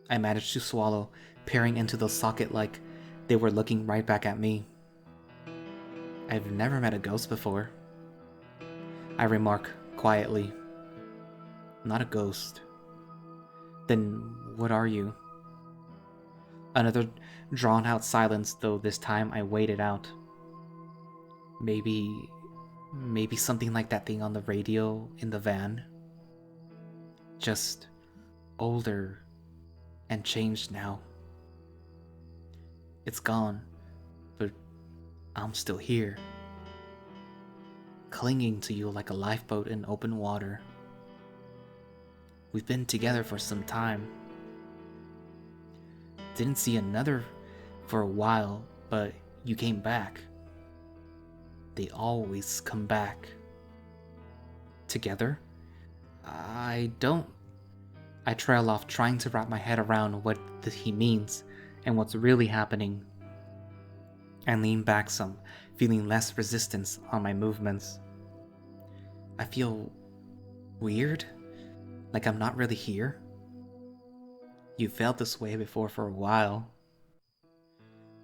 I managed to swallow, peering into the socket like they were looking right back at me. I've never met a ghost before. I remark quietly. Not a ghost. Then what are you? Another drawn-out silence, though this time I wait it out. Maybe something like that thing on the radio in the van. Just older and changed now. It's gone, but I'm still here. Clinging to you like a lifeboat in open water. We've been together for some time. Didn't see another for a while, but you came back. They always come back. Together? I don't. I trail off, trying to wrap my head around what he means and what's really happening. I lean back some, feeling less resistance on my movements. I feel weird, like I'm not really here. You felt this way before for a while.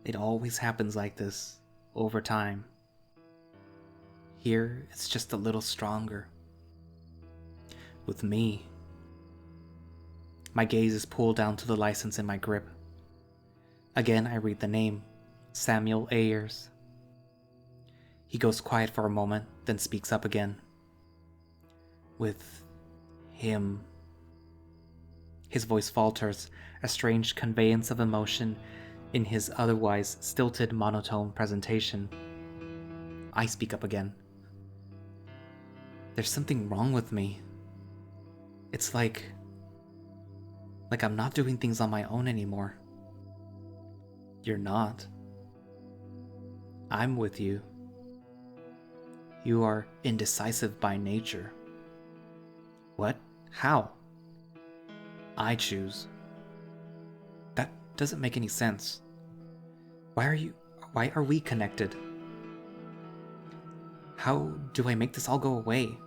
It always happens like this, over time. Here, it's just a little stronger. With me. My gaze is pulled down to the license in my grip. Again, I read the name, Samuel Ayers. He goes quiet for a moment, then speaks up again. With him. His voice falters, a strange conveyance of emotion in his otherwise stilted, monotone presentation. I speak up again. There's something wrong with me. It's like I'm not doing things on my own anymore. You're not. I'm with you. You are indecisive by nature. What? How? I choose. That doesn't make any sense. Why are we connected? How do I make this all go away?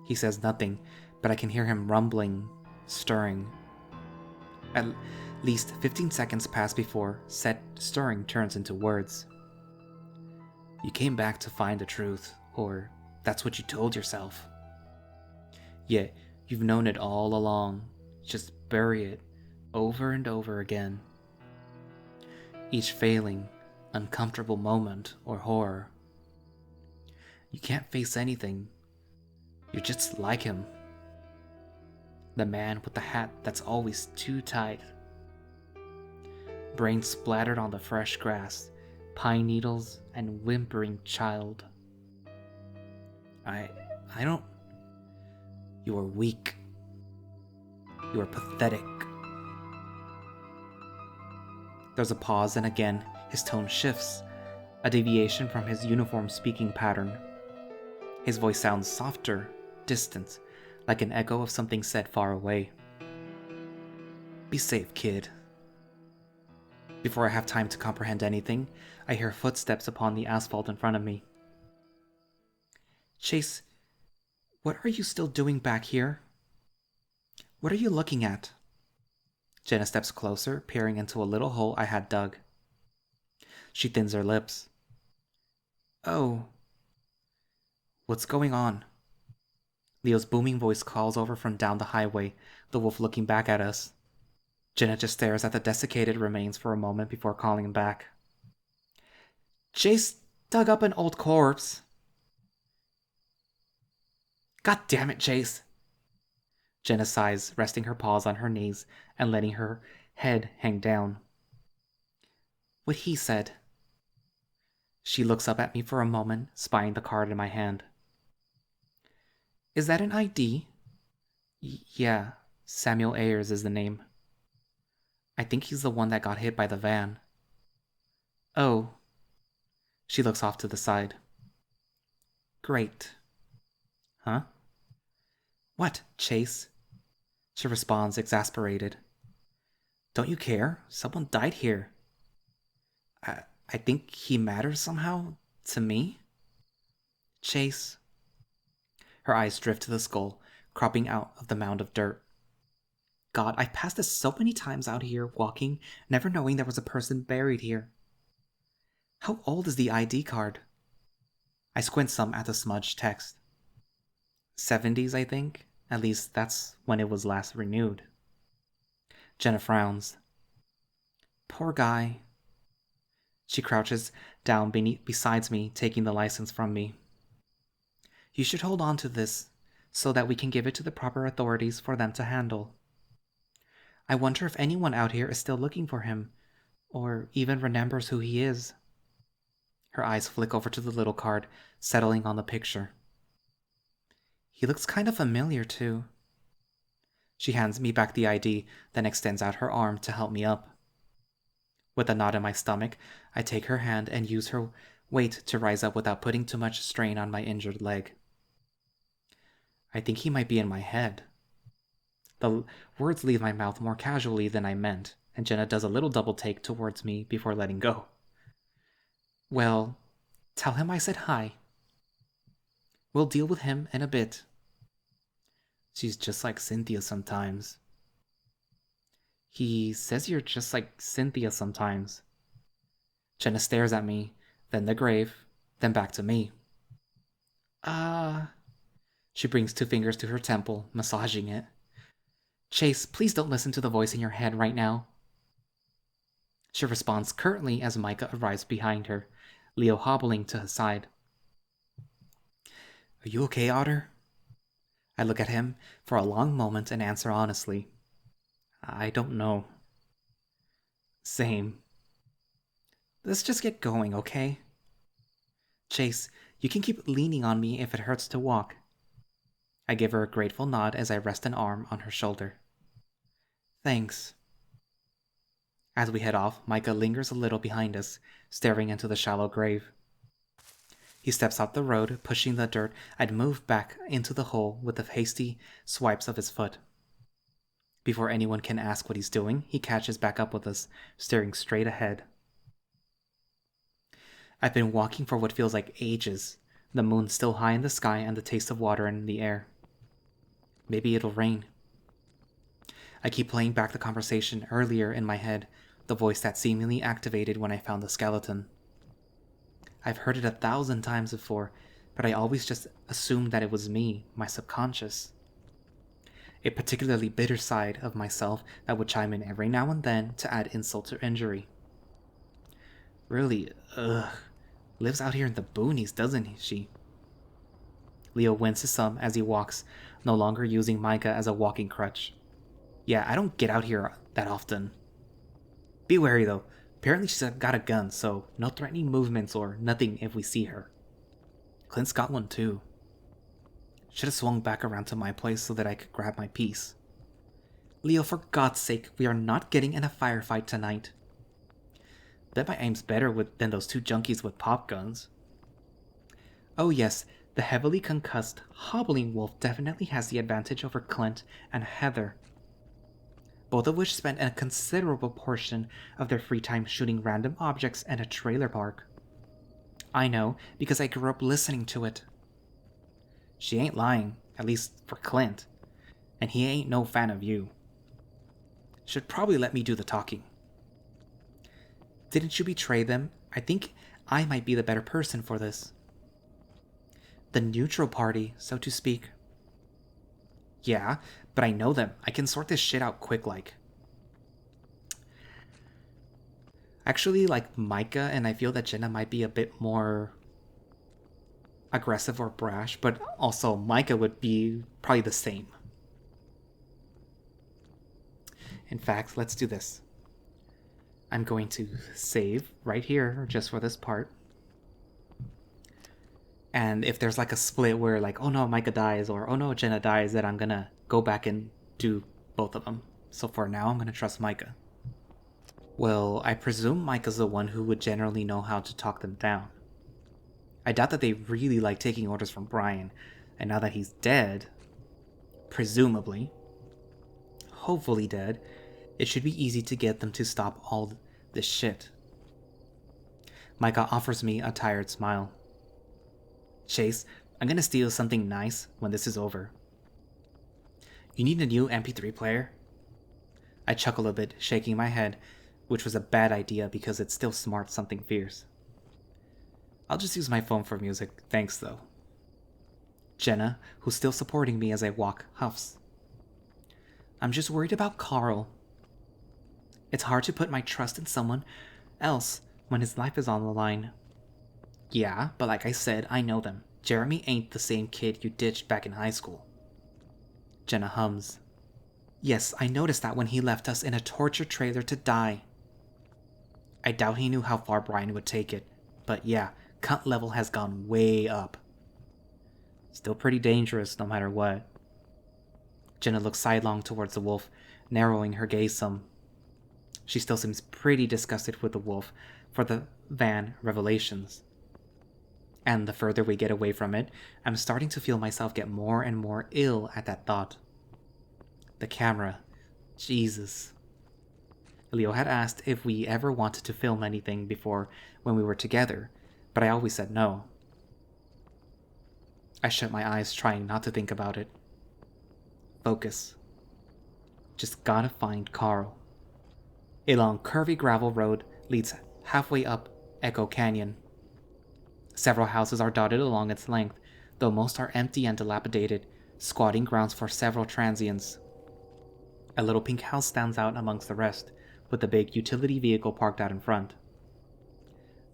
He says nothing, but I can hear him rumbling, stirring. At least 15 seconds pass before said stirring turns into words. You came back to find the truth, or that's what you told yourself. Yet, you've known it all along. Just bury it over and over again. Each failing, uncomfortable moment or horror. You can't face anything. You're just like him. The man with the hat that's always too tight. Brains splattered on the fresh grass, pine needles, and whimpering child. I don't... You are weak. You are pathetic. There's a pause, and again, his tone shifts, a deviation from his uniform speaking pattern. His voice sounds softer, distant, like an echo of something said far away. Be safe, kid. Before I have time to comprehend anything, I hear footsteps upon the asphalt in front of me. Chase, what are you still doing back here? What are you looking at? Jenna steps closer, peering into a little hole I had dug. She thins her lips. Oh. What's going on? Leo's booming voice calls over from down the highway, the wolf looking back at us. Jenna just stares at the desiccated remains for a moment before calling him back. Chase dug up an old corpse. God damn it, Chase. Jenna sighs, resting her paws on her knees and letting her head hang down. What he said. She looks up at me for a moment, spying the card in my hand. Is that an ID? Yeah, Samuel Ayers is the name. I think he's the one that got hit by the van. Oh. She looks off to the side. Great. Huh? What, Chase? She responds, exasperated. Don't you care? Someone died here. I think he matters somehow to me? Chase. Her eyes drift to the skull, cropping out of the mound of dirt. God, I've passed this so many times out here walking, never knowing there was a person buried here. How old is the ID card? I squint some at the smudged text. 70s, I think. At least that's when it was last renewed. Jenna frowns. Poor guy. She crouches down besides me, taking the license from me. You should hold on to this, so that we can give it to the proper authorities for them to handle. I wonder if anyone out here is still looking for him, or even remembers who he is. Her eyes flick over to the little card, settling on the picture. He looks kind of familiar, too. She hands me back the ID, then extends out her arm to help me up. With a knot in my stomach, I take her hand and use her weight to rise up without putting too much strain on my injured leg. I think he might be in my head. The words leave my mouth more casually than I meant, and Jenna does a little double take towards me before letting go. Well, tell him I said hi. We'll deal with him in a bit. She's just like Cynthia sometimes. He says you're just like Cynthia sometimes. Jenna stares at me, then the grave, then back to me. She brings 2 fingers to her temple, massaging it. Chase, please don't listen to the voice in your head right now. She responds curtly as Micha arrives behind her, Leo hobbling to his side. Are you okay, Otter? I look at him for a long moment and answer honestly. I don't know. Same. Let's just get going, okay? Chase, you can keep leaning on me if it hurts to walk. I give her a grateful nod as I rest an arm on her shoulder. Thanks. As we head off, Micha lingers a little behind us, staring into the shallow grave. He steps out the road, pushing the dirt I'd moved back into the hole with the hasty swipes of his foot. Before anyone can ask what he's doing, he catches back up with us, staring straight ahead. I've been walking for what feels like ages, the moon still high in the sky and the taste of water in the air. Maybe it'll rain. I keep playing back the conversation earlier in my head, the voice that seemingly activated when I found the skeleton. I've heard it 1,000 times before, but I always just assumed that it was me, my subconscious. A particularly bitter side of myself that would chime in every now and then to add insult to injury. Really, lives out here in the boonies, doesn't she? Leo winces some as he walks, no longer using Micha as a walking crutch. Yeah, I don't get out here that often. Be wary though. Apparently she's got a gun, so no threatening movements or nothing if we see her. Clint's got one too. Should have swung back around to my place so that I could grab my piece. Leo, for God's sake, we are not getting in a firefight tonight. Bet my aim's better than those 2 junkies with pop guns. Oh yes, the heavily concussed, hobbling wolf definitely has the advantage over Clint and Heather, both of which spent a considerable portion of their free time shooting random objects in a trailer park. I know, because I grew up listening to it. She ain't lying, at least for Clint, and he ain't no fan of you. Should probably let me do the talking. Didn't you betray them? I think I might be the better person for this. The neutral party, so to speak. Yeah, but I know them. I can sort this shit out quick like. Actually, like Micha, and I feel that Jenna might be a bit more aggressive or brash, but also Micha would be probably the same. In fact, let's do this. I'm going to save right here just for this part. And if there's like a split where like, oh no, Micha dies, or oh no, Jenna dies, then I'm gonna go back and do both of them. So for now, I'm gonna trust Micha. Well, I presume Micha's the one who would generally know how to talk them down. I doubt that they really like taking orders from Brian, and now that he's dead, presumably, hopefully dead, it should be easy to get them to stop all this shit. Micha offers me a tired smile. Chase, I'm gonna steal something nice when this is over. You need a new MP3 player? I chuckle a bit, shaking my head, which was a bad idea because it's still smart something fierce. I'll just use my phone for music, thanks though. Jenna, who's still supporting me as I walk, huffs. I'm just worried about Carl. It's hard to put my trust in someone else when his life is on the line. Yeah, but like I said, I know them. Jeremy ain't the same kid you ditched back in high school. Jenna hums. Yes, I noticed that when he left us in a torture trailer to die. I doubt he knew how far Brian would take it, but yeah, cunt level has gone way up. Still pretty dangerous no matter what. Jenna looks sidelong towards the wolf, narrowing her gaze some. She still seems pretty disgusted with the wolf for the van revelations. And the further we get away from it, I'm starting to feel myself get more and more ill at that thought. The camera. Jesus. Leo had asked if we ever wanted to film anything before when we were together, but I always said no. I shut my eyes, trying not to think about it. Focus. Just gotta find Carl. A long, curvy gravel road leads halfway up Echo Canyon. Several houses are dotted along its length, though most are empty and dilapidated, squatting grounds for several transients. A little pink house stands out amongst the rest, with a big utility vehicle parked out in front.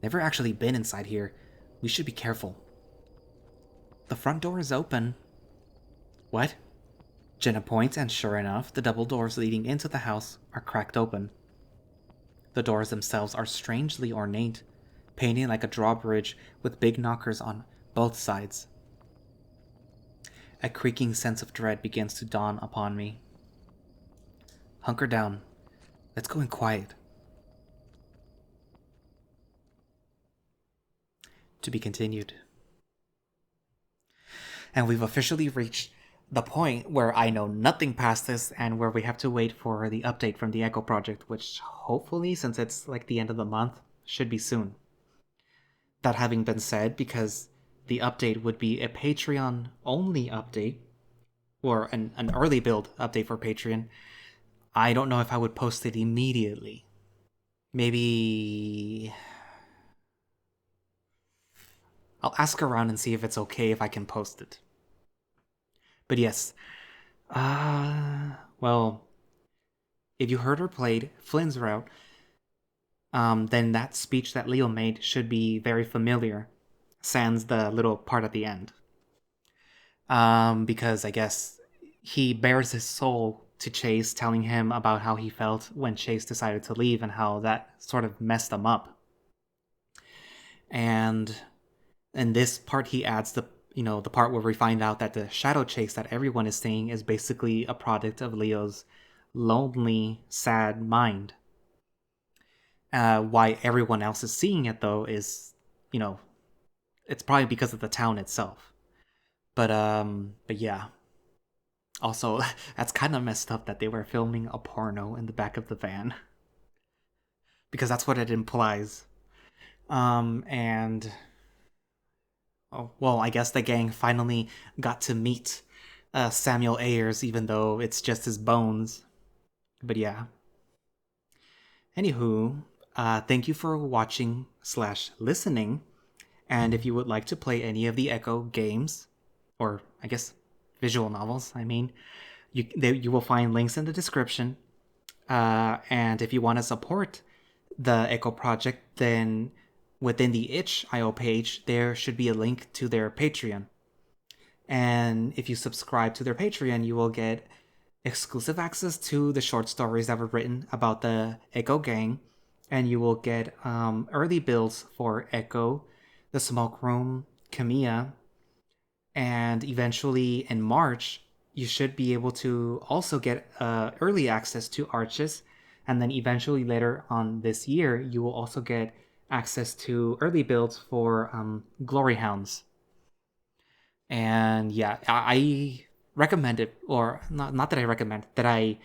Never actually been inside here. We should be careful. The front door is open. What? Jenna points, and sure enough, the double doors leading into the house are cracked open. The doors themselves are strangely ornate, painted like a drawbridge with big knockers on both sides. A creaking sense of dread begins to dawn upon me. Hunker down. Let's go in quiet. To be continued. And we've officially reached the point where I know nothing past this and where we have to wait for the update from the Echo Project, which hopefully, since it's like the end of the month, should be soon. That having been said, because the update would be a Patreon-only update, or an early build update for Patreon, I don't know if I would post it immediately. Maybe I'll ask around and see if it's okay if I can post it. But yes, well, if you heard or played Flynn's route, then that speech that Leo made should be very familiar, sans the little part at the end. Because I guess he bears his soul to Chase, telling him about how he felt when Chase decided to leave and how that sort of messed him up. And in this part, he adds the part where we find out that the shadow chase that everyone is saying is basically a product of Leo's lonely, sad mind. Why everyone else is seeing it, though, is, it's probably because of the town itself. But yeah. Also, that's kind of messed up that they were filming a porno in the back of the van. Because that's what it implies. And... Oh, well, I guess the gang finally got to meet Samuel Ayers, even though it's just his bones. But yeah. Anywho, thank you for watching/listening. And if you would like to play any of the Echo games, or I guess visual novels, you will find links in the description. And if you want to support the Echo Project, then within the itch.io page, there should be a link to their Patreon. And if you subscribe to their Patreon, you will get exclusive access to the short stories that were written about the Echo Gang. And you will get early builds for Echo, the Smoke Room, Kamiya. And eventually in March, you should be able to also get early access to Arches. And then eventually later on this year, you will also get access to early builds for Glory Hounds. And yeah, I recommend it, or not that I recommend, that I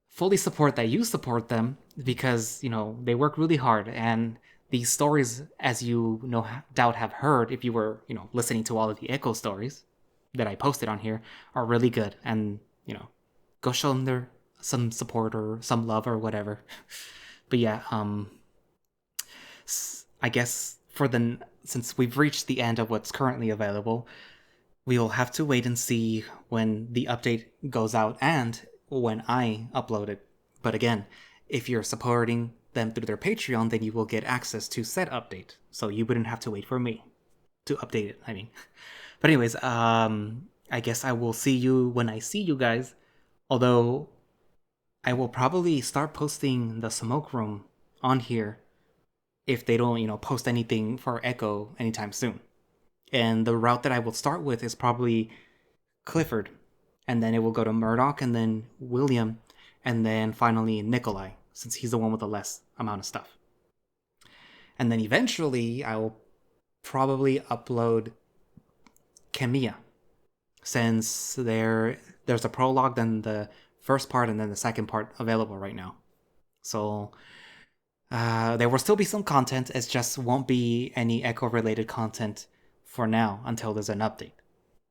fully support that you support them, because, they work really hard. And these stories, as you no doubt have heard if you were, listening to all of the Echo stories that I posted on here, are really good. And, go show them some support or some love or whatever. But yeah, I guess since we've reached the end of what's currently available, we'll have to wait and see when the update goes out and when I upload it. But again, if you're supporting them through their Patreon, then you will get access to said update. So you wouldn't have to wait for me to update it, But anyways, I guess I will see you when I see you guys. Although, I will probably start posting the Smoke Room on here if they don't, post anything for Echo anytime soon. And the route that I will start with is probably Clifford. And then it will go to Murdoch, and then William, and then finally Nikolai. since he's the one with the less amount of stuff. And then eventually I will probably upload Kemiya, since there's a prologue, then the first part, and then the second part available right now. So there will still be some content. It just won't be any Echo related content for now until there's an update.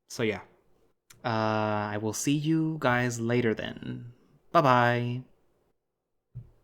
So yeah, I will see you guys later then. Bye bye.